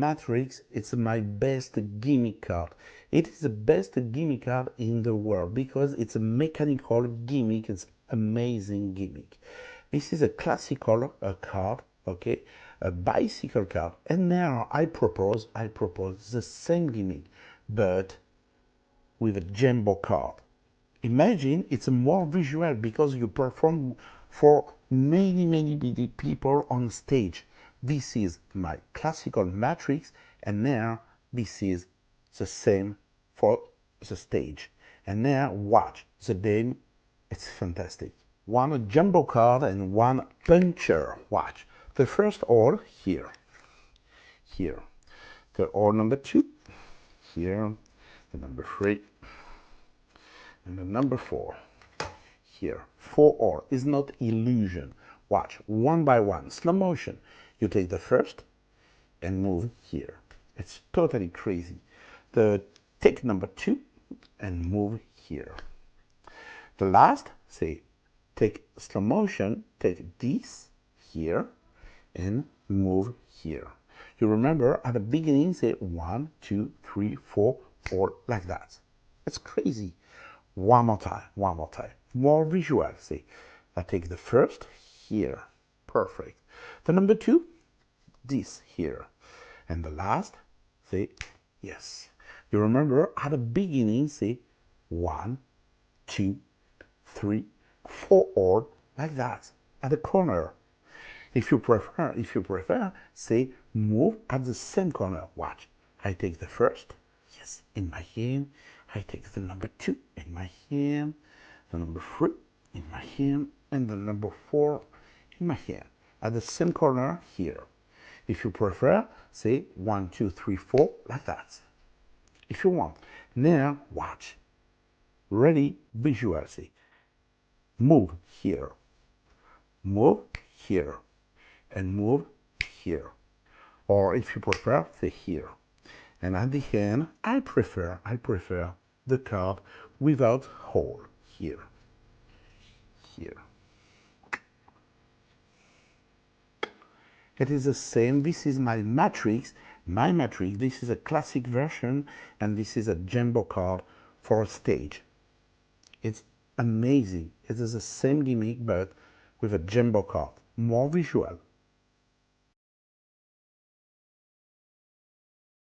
Matrix, it's my best gimmick card. It is the best gimmick card in the world because it's a mechanical gimmick. It's amazing gimmick. This is a classical card, okay, a bicycle card. And now I propose the same gimmick, but with a jumbo card. Imagine it's more visual because you perform for many people on stage. This is my classical matrix, and now this is the same for the stage. And now watch the game, it's fantastic. One jumbo card and one puncher. Watch. The first hole here. Here. The hole number 2. Here. The number 3. And the number 4. Here. 4 hole is not illusion. Watch. One by one. Slow motion. You take the first and move here. It's totally crazy. Take number 2 and move here. The last, say, take slow motion, take this here and move here. You remember at the beginning, say 1, 2, 3, 4, or like that. It's crazy. One more time, more visual. See, I take the first here, perfect. The number 2, this here, and the last, say yes. You remember at the beginning, say 1, 2, 3, 4, or like that at the corner. If you prefer, say move at the same corner. Watch. I take the first, yes, in my hand. I take the number 2 in my hand, the number 3 in my hand, and the number 4 in my hand. At the same corner here. If you prefer, say 1, 2, 3, 4, like that. If you want. Now, watch. Ready, visual, see. Move here. Move here. And move here. Or if you prefer, say here. And at the end, I prefer the card without hole here. Here. It is the same. This is my matrix. This is a classic version, and this is a jumbo card for a stage. It's amazing. It is the same gimmick, but with a jumbo card. More visual.